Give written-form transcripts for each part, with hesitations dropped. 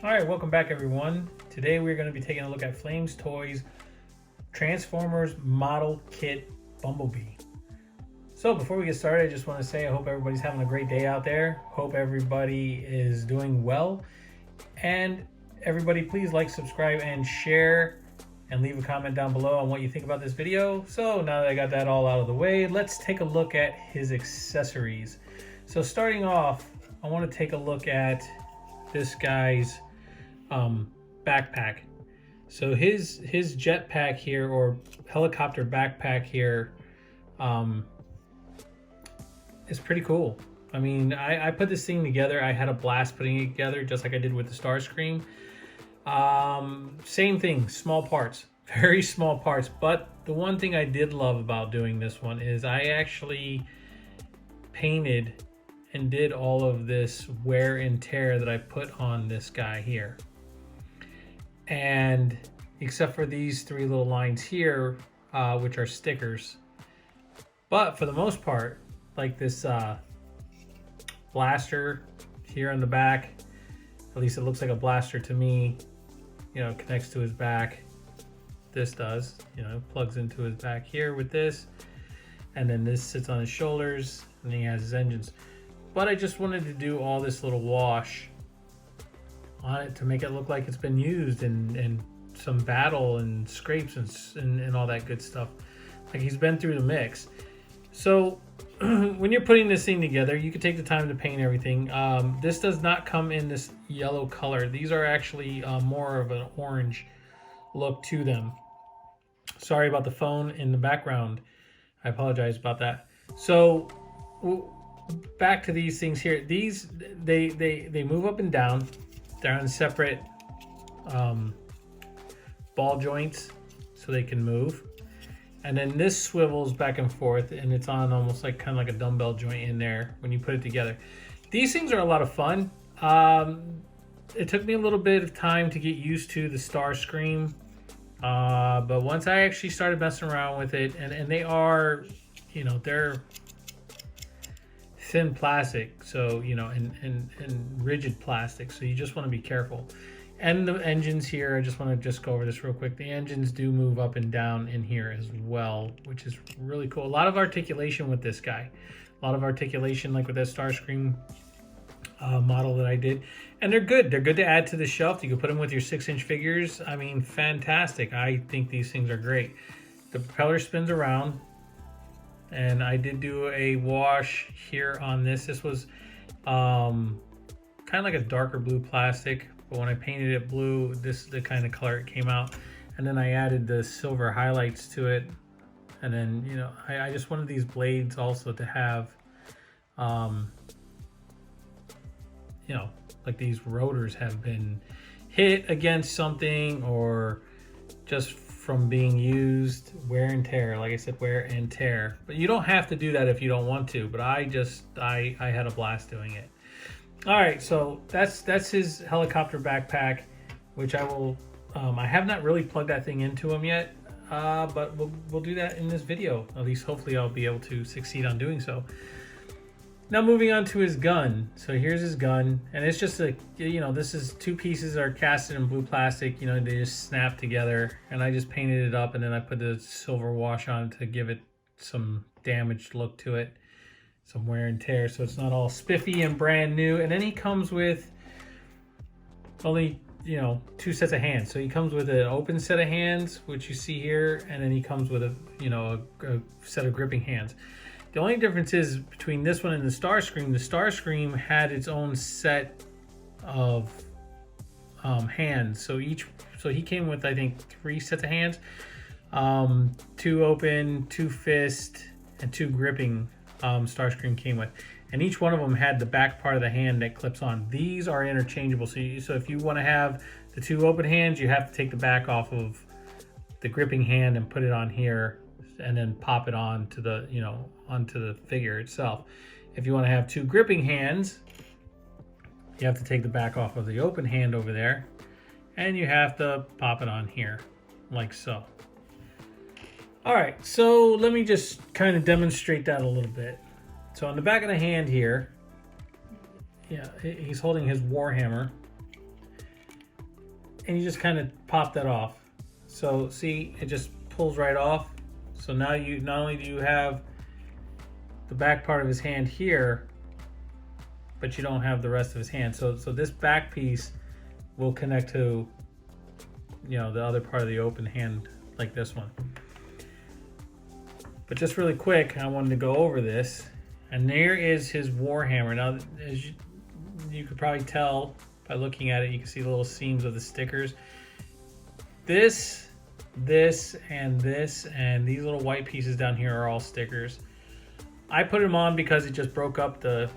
All right, welcome back everyone. Today we're going to be taking a look at Flames Toys Transformers Model Kit Bumblebee. So before we get started, I just want to say I hope everybody's having a great day out there. Hope everybody is doing well. And everybody please like, subscribe, and share, and leave a comment down below on what you think about this video. So now that I got that all out of the way, let's take a look at his accessories. So starting off, I want to take a look at this guy's backpack. So his jetpack here, or helicopter backpack here, is pretty cool. I mean, I put this thing together. I had a blast putting it together, just like I did with the Starscream. Same thing, small parts, very small parts. But the one thing I did love about doing this one is I actually painted and did all of this wear and tear that I put on this guy here. And except for these three little lines here, which are stickers. But for the most part, like this blaster here on the back, at least it looks like a blaster to me, you know, connects to his back. This does, you know, plugs into his back here with this. And then this sits on his shoulders, and then he has his engines. But I just wanted to do all this little wash on it to make it look like it's been used and some battle and scrapes and all that good stuff. Like he's been through the mix. So when you're putting this thing together, you can take the time to paint everything. This does not come in this yellow color. These are actually more of an orange look to them. Sorry about the phone in the background. I apologize about that. So back to these things here. These they move up and down. They're on separate ball joints so they can move. And then this swivels back and forth, and it's on almost like kind of like a dumbbell joint in there when you put it together. These things are a lot of fun. It took me a little bit of time to get used to the Starscream. But once I actually started messing around with it, and they are, you know, they're thin plastic, so you know, and rigid plastic, so you just want to be careful. And the engines here, I just want to go over this real quick. The engines do move up and down in here as well, which is really cool. A lot of articulation with this guy, a lot of articulation like with that Starscream model that I did, and they're good to add to the shelf. You can put them with your 6-inch figures. I mean, fantastic. I think these things are great. The propeller spins around, and I did do a wash here on this. This was kind of like a darker blue plastic, but when I painted it blue, this is the kind of color it came out. And then I added the silver highlights to it. And then, you know, I just wanted these blades also to have, you know, like these rotors have been hit against something, or just from being used, wear and tear. Like I said, wear and tear. But you don't have to do that if you don't want to, but I had a blast doing it. All right, so that's his helicopter backpack, which I will, I have not really plugged that thing into him yet, but we'll do that in this video. At least hopefully I'll be able to succeed on doing so. Now moving on to his gun. So here's his gun, and it's just a, you know, this is two pieces are casted in blue plastic, you know, they just snap together, and I just painted it up, and then I put the silver wash on to give it some damaged look to it, some wear and tear, so it's not all spiffy and brand new. And then he comes with only, you know, 2 sets of hands. So he comes with an open set of hands, which you see here, and then he comes with a, you know, a set of gripping hands. The only difference is between this one and the Starscream had its own set of hands. So he came with, I think, 3 sets of hands, 2 open, 2 fist, and 2 gripping. Starscream came with, and each one of them had the back part of the hand that clips on. These are interchangeable, so if you want to have the 2 open hands, you have to take the back off of the gripping hand and put it on here, and then pop it on to the, you know, onto the figure itself. If you want to have 2 gripping hands, you have to take the back off of the open hand over there, and you have to pop it on here like so. All right, so let me just kind of demonstrate that a little bit. So on the back of the hand here, yeah, he's holding his Warhammer. and you just kind of pop that off. So see, it just pulls right off. So now you not only do you have the back part of his hand here, but you don't have the rest of his hand. So this back piece will connect to, you know, the other part of the open hand, like this one. But just really quick, I wanted to go over this. And there is his Warhammer. Now, as you could probably tell by looking at it, you can see the little seams of the stickers. This, and these little white pieces down here are all stickers. I put them on because it just broke up the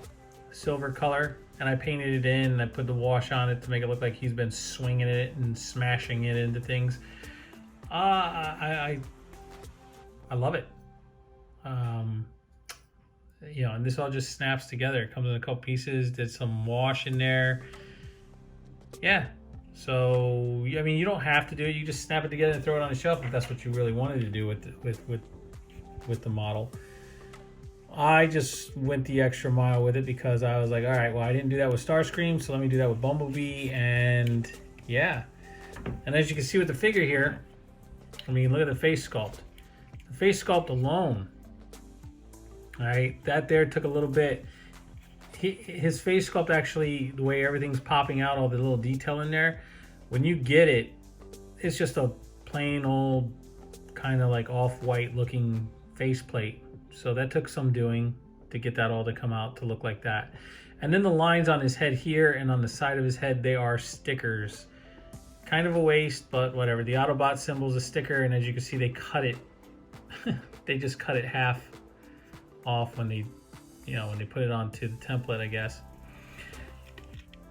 silver color, and I painted it in, and I put the wash on it to make it look like he's been swinging it and smashing it into things. I love it. You know, and this all just snaps together. It comes in a couple pieces. Did some wash in there. Yeah. So I mean, you don't have to do it. You just snap it together and throw it on the shelf if that's what you really wanted to do with the model. I just went the extra mile with it because I was like, all right, well, I didn't do that with Starscream, so let me do that with Bumblebee, and yeah. And as you can see with the figure here, I mean, look at the face sculpt. The face sculpt alone, all right, that there took a little bit. His face sculpt actually, the way everything's popping out, all the little detail in there, when you get it, it's just a plain old kind of like off-white looking faceplate. So that took some doing to get that all to come out to look like that. And then the lines on his head here and on the side of his head, they are stickers. Kind of a waste, but whatever. The Autobot symbol is a sticker, and as you can see, they cut it. They just cut it half off when they, you know, when they put it onto the template, I guess.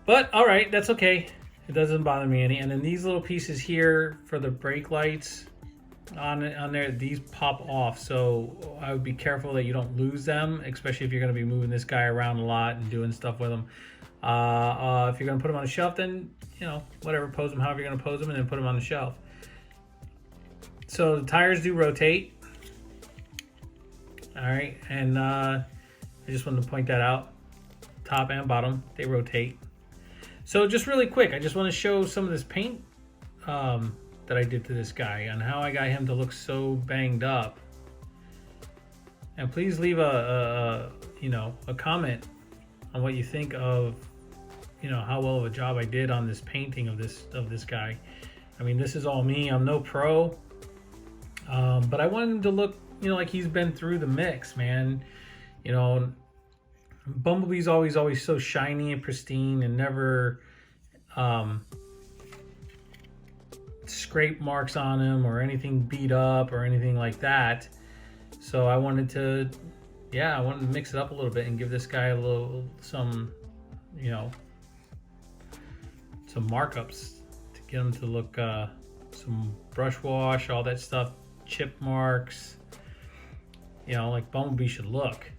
But all right, that's okay. It doesn't bother me any. And then these little pieces here for the brake lights on there, these pop off, so I would be careful that you don't lose them, especially if you're going to be moving this guy around a lot and doing stuff with him. If you're going to put him on a shelf, then, you know, whatever, pose them however you're going to pose them, and then put them on the shelf. So the tires do rotate. All right, and I just wanted to point that out. Top and bottom, they rotate. So just really quick, I just want to show some of this paint that I did to this guy and how I got him to look so banged up. And please leave a comment on what you think of, you know, how well of a job I did on this painting of this guy. I mean, this is all me. I'm no pro, but I wanted him to look, you know, like he's been through the mix, man. You know, Bumblebee's always so shiny and pristine and never scrape marks on him or anything beat up or anything like that. So I wanted to mix it up a little bit and give this guy some markups to get him to look, some brush wash, all that stuff, chip marks, you know, like Bumblebee should look,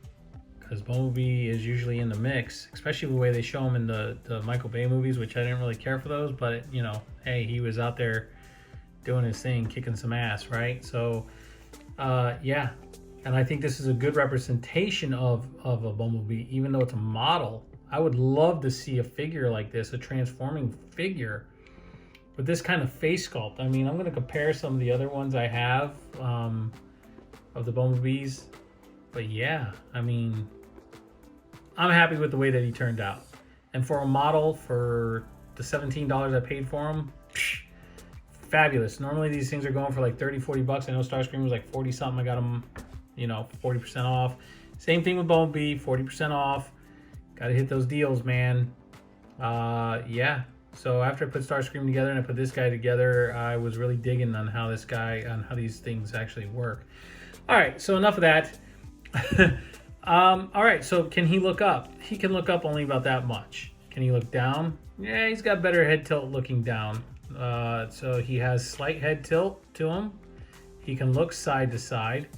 because Bumblebee is usually in the mix, especially the way they show him in the Michael Bay movies, which I didn't really care for those, but you know, hey, he was out there doing his thing, kicking some ass, right? So yeah, and I think this is a good representation of a Bumblebee, even though it's a model. I would love to see a figure like this, a transforming figure with this kind of face sculpt. I mean, I'm going to compare some of the other ones I have of the Bumblebees, but yeah, I mean, I'm happy with the way that he turned out. And for a model, for the $17 I paid for him, fabulous. Normally these things are going for like 30-40 bucks. I know Starscream was like 40 something. I got them, you know, 40% off. Same thing with Bumblebee, 40% off. Got to hit those deals, man. Yeah. So after I put Starscream together and I put this guy together, I was really digging on how how these things actually work. All right, so enough of that. All right, so can he look up? He can look up only about that much. Can he look down? Yeah, he's got better head tilt looking down. So he has slight head tilt to him. He can look side to side.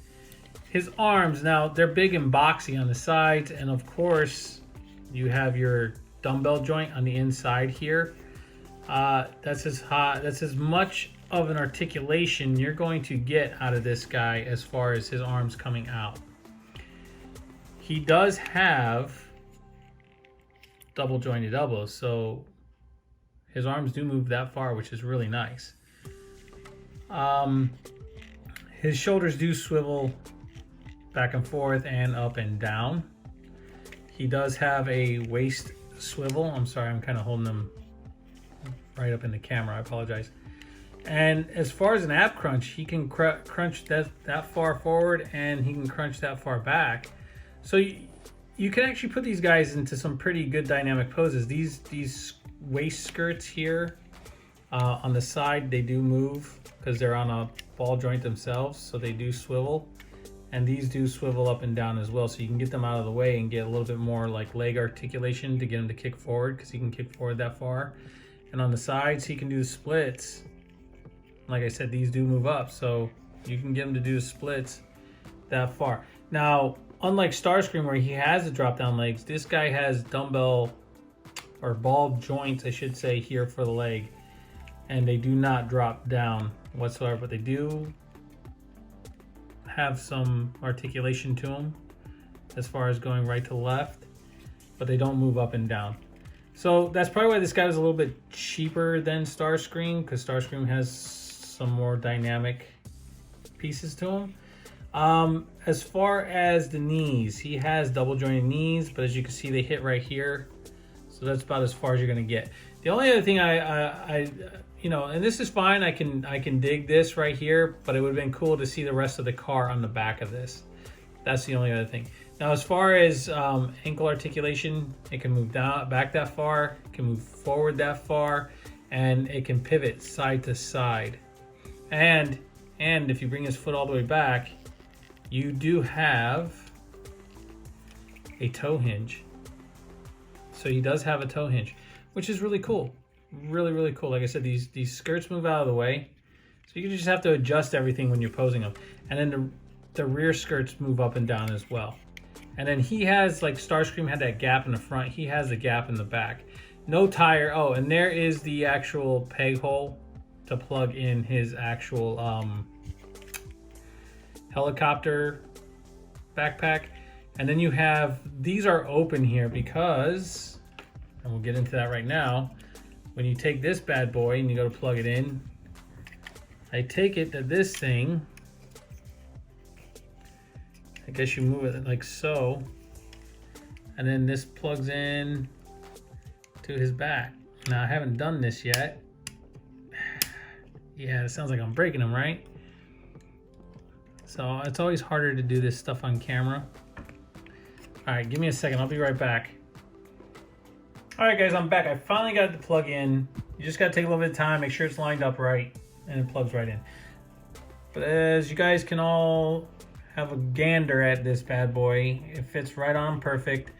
His arms, now they're big and boxy on the sides, and of course you have your dumbbell joint on the inside here. That's as much of an articulation you're going to get out of this guy as far as his arms coming out. He does have double jointed elbows, so his arms do move that far, which is really nice. His shoulders do swivel back and forth and up and down. He does have a waist swivel. I'm sorry, I'm kind of holding them right up in the camera. I apologize. And as far as an ab crunch, he can crunch that far forward, and he can crunch that far back. So you can actually put these guys into some pretty good dynamic poses. These waist skirts here on the side, they do move because they're on a ball joint themselves, so they do swivel. And these do swivel up and down as well, so you can get them out of the way and get a little bit more like leg articulation to get him to kick forward, because he can kick forward that far. And on the sides, he can do the splits. Like I said, these do move up, so you can get him to do the splits that far. Now, unlike Starscream, where he has the drop down legs, this guy has dumbbell or ball joints, I should say, here for the leg, and they do not drop down whatsoever, but they do have some articulation to them as far as going right to left, but they don't move up and down. So that's probably why this guy was a little bit cheaper than Starscream, because Starscream has some more dynamic pieces to him. As far as the knees, he has double jointed knees, but as you can see, they hit right here, so that's about as far as you're going to get. The only other thing I you know, and this is fine, I can dig this right here, but it would have been cool to see the rest of the car on the back of this. That's the only other thing. Now, as far as ankle articulation, it can move down back that far, it can move forward that far, and it can pivot side to side. And if you bring his foot all the way back, you do have a toe hinge. So he does have a toe hinge, which is really cool. Really cool. Like I said, these skirts move out of the way, so you just have to adjust everything when you're posing them. And then the rear skirts move up and down as well. And then he has, like Starscream had that gap in the front, he has the gap in the back. No tire. Oh, and there is the actual peg hole to plug in his actual helicopter backpack. And then you have, these are open here because, and we'll get into that right now, when you take this bad boy and you go to plug it in, I take it that this thing, I guess you move it like so, and then this plugs in to his back. Now, I haven't done this yet. Yeah, it sounds like I'm breaking them, right? So it's always harder to do this stuff on camera. All right, give me a second, I'll be right back. All right, guys, I'm back. I finally got it to plug in. You just got to take a little bit of time, make sure it's lined up right, and it plugs right in. But as you guys can all have a gander at this bad boy, it fits right on perfect.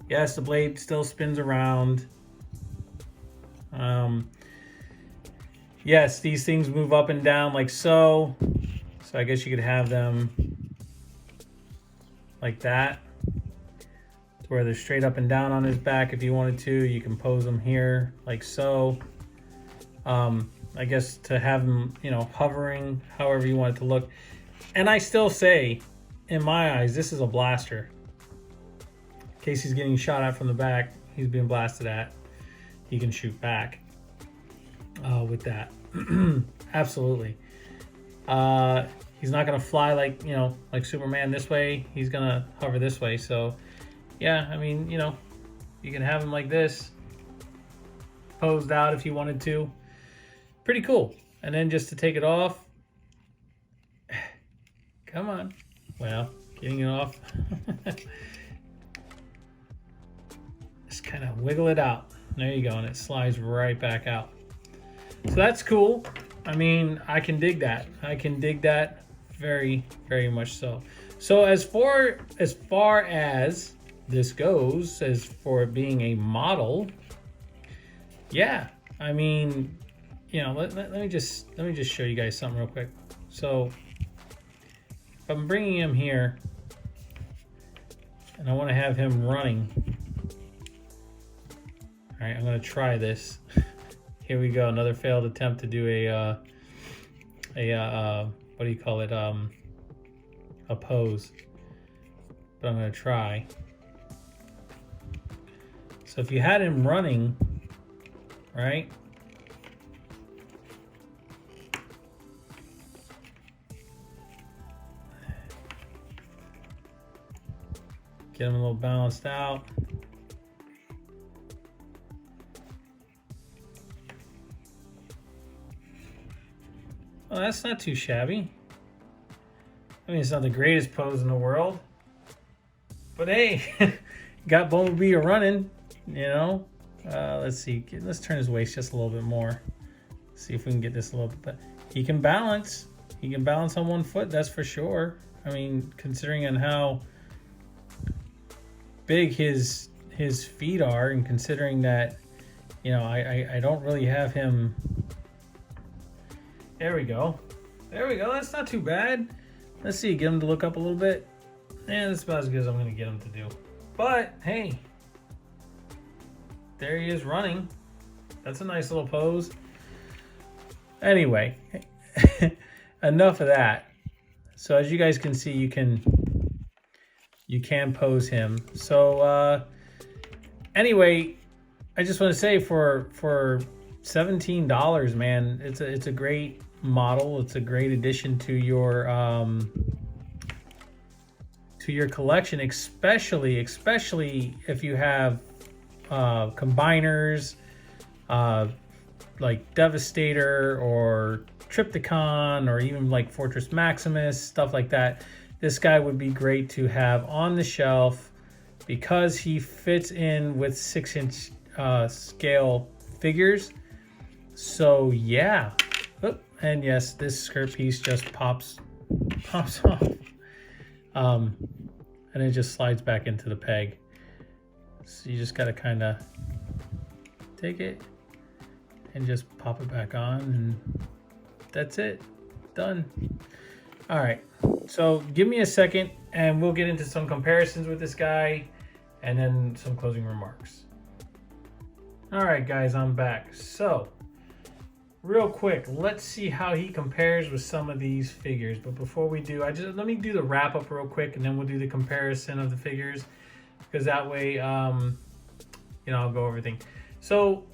Yes, the blade still spins around. Yes, these things move up and down like so. So I guess you could have them like that, where they're straight up and down on his back. If you wanted to, you can pose them here like so. I guess to have them, you know, hovering, however you want it to look. And I still say, in my eyes, this is a blaster. In case he's getting shot at from the back, he's being blasted at, he can shoot back with that. Absolutely. He's not gonna fly like, you know, like Superman this way. He's gonna hover this way. So yeah, I mean, you know, you can have him like this, posed out if you wanted to. Pretty cool. And then just to take it off, come on. Well, getting it off. Just kind of wiggle it out. There you go, and it slides right back out. So that's cool. I mean, I can dig that. I can dig that very, very much so. So as far as this goes, as for it being a model, yeah, I mean, you know, let me just show you guys something real quick. So if I'm bringing him here and I want to have him running, all right, I'm going to try this. Here we go, another failed attempt to do a what do you call it, a pose, but I'm going to try. So if you had him running, right, Get him a little balanced out. Well, that's not too shabby. I mean, it's not the greatest pose in the world, but hey, got Bumblebee running, you know. Let's see. Let's turn his waist just a little bit more. See if we can get this a little bit. But he can balance. He can balance on one foot. That's for sure. I mean, considering on how big his feet are, and considering that, you know, I don't really have him. There we go. There we go. That's not too bad. Let's see. Get him to look up a little bit. Yeah, that's about as good as I'm going to get him to do. But, hey. There he is running. That's a nice little pose. Anyway. Enough of that. So, as you guys can see, you can pose him. So, anyway, I just want to say for $17, man, it's a great model. It's a great addition to your collection, especially if you have combiners like Devastator or Triptychon, or even like Fortress Maximus, stuff like that. This guy would be great to have on the shelf because he fits in with 6-inch scale figures. So yeah. Oop. And yes, this skirt piece just pops off. And it just slides back into the peg. So you just got to kind of take it and just pop it back on, and that's it. Done. All right. So give me a second and we'll get into some comparisons with this guy and then some closing remarks. All right, guys, I'm back. So real quick, let's see how he compares with some of these figures. But before we do, let me do the wrap up real quick, and then we'll do the comparison of the figures, because that way, I'll go everything. So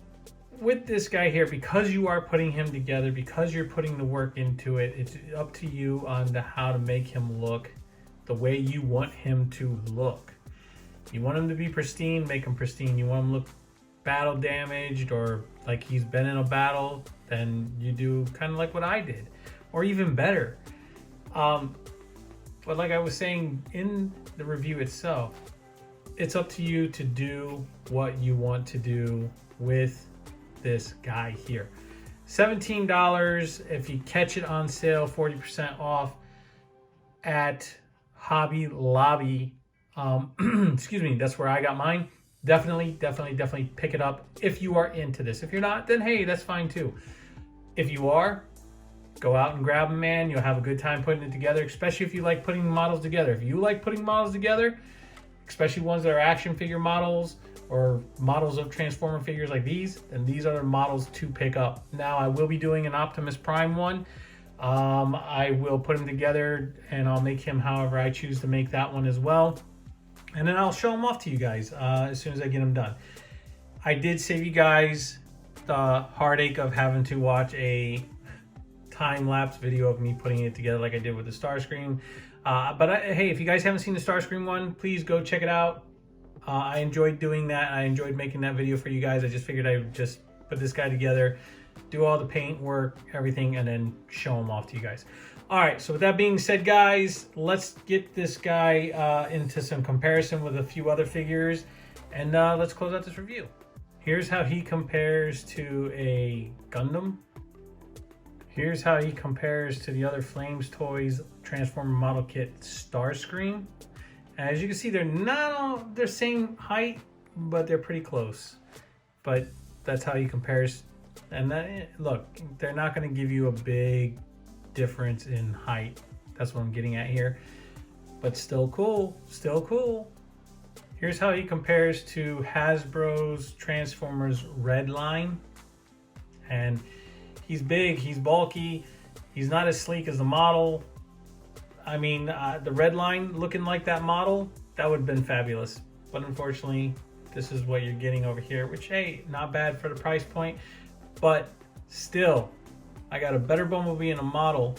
with this guy here, because you are putting him together, because you're putting the work into it, it's up to you on how to make him look the way you want him to look. You want him to be pristine, make him pristine. You want him to look battle damaged or like he's been in a battle, then you do kind of like what I did, or even better. But like I was saying in the review itself, it's up to you to do what you want to do with this guy here. $17 if you catch it on sale, 40% off at Hobby Lobby. Excuse me, that's where I got mine. Definitely pick it up if you are into this. If you're not, then hey, that's fine too. If you are, go out and grab them, man. You'll have a good time putting it together, especially if you like putting models together. If you like putting models together, especially ones that are action figure models or models of Transformer figures like these, then these are the models to pick up. Now, I will be doing an Optimus Prime one. I will put him together and I'll make him however I choose to make that one as well. And then I'll show them off to you guys as soon as I get them done. I did save you guys the heartache of having to watch a time-lapse video of me putting it together like I did with the Starscream. Hey, if you guys haven't seen the Starscream one, please go check it out. I enjoyed doing that. I enjoyed making that video for you guys. I just figured I would just put this guy together, do all the paint work, everything, and then show him off to you guys. All right, so with that being said, guys, let's get this guy into some comparison with a few other figures, and let's close out this review. Here's how he compares to a Gundam. Here's how he compares to the other Flames Toys Transformer model kit Starscream. As you can see, they're not all the same height, but they're pretty close. But that's how he compares. And look, they're not going to give you a big difference in height. That's what I'm getting at here. But still cool. Still cool. Here's how he compares to Hasbro's Transformers Red line. And he's big, he's bulky, he's not as sleek as the model. I mean, the red line looking like that model, that would have been fabulous. But unfortunately, this is what you're getting over here, which, hey, not bad for the price point. But still, I got a better Bumblebee in a model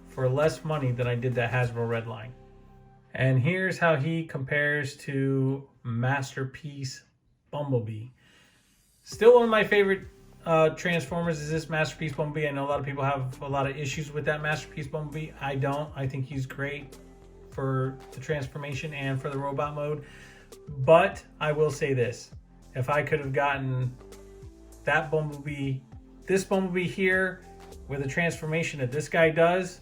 for less money than I did that Hasbro red line. And here's how he compares to Masterpiece Bumblebee. Still one of my favorite Transformers is this Masterpiece Bumblebee. I know a lot of people have a lot of issues with that Masterpiece Bumblebee. I don't. I think he's great for the transformation and for the robot mode. But I will say this. If I could have gotten that Bumblebee, this Bumblebee here with a transformation that this guy does,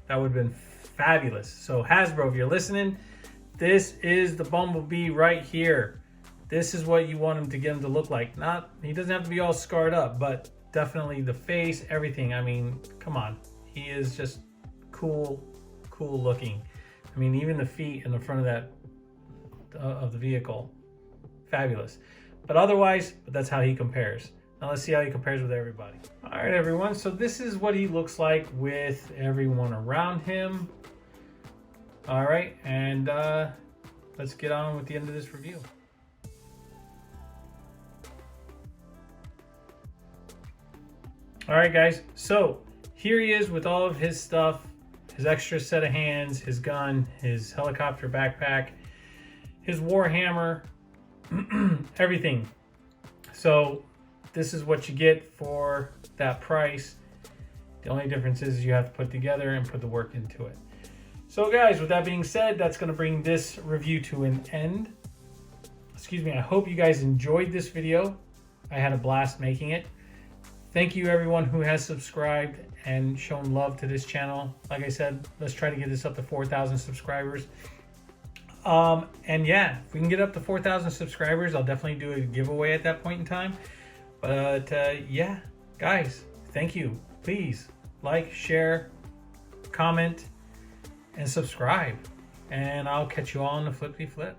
that would have been fabulous. So Hasbro, if you're listening, this is the Bumblebee right here. This is what you want him to get him to look like. Not, he doesn't have to be all scarred up, but definitely the face, everything. I mean, come on. He is just cool looking. I mean, even the feet in the front of that, of the vehicle, fabulous. But otherwise, that's how he compares. Now let's see how he compares with everybody. All right, everyone. So this is what he looks like with everyone around him. All right, and let's get on with the end of this review. All right, guys. So here he is with all of his stuff, his extra set of hands, his gun, his helicopter backpack, his Warhammer, everything. So this is what you get for that price. The only difference is you have to put together and put the work into it. So guys, with that being said, that's going to bring this review to an end. Excuse me. I hope you guys enjoyed this video. I had a blast making it. Thank you everyone who has subscribed and shown love to this channel. Like I said, let's try to get this up to 4,000 subscribers. And yeah, if we can get up to 4,000 subscribers, I'll definitely do a giveaway at that point in time. But yeah, guys, thank you. Please like, share, comment, and subscribe. And I'll catch you all on the flippity flip.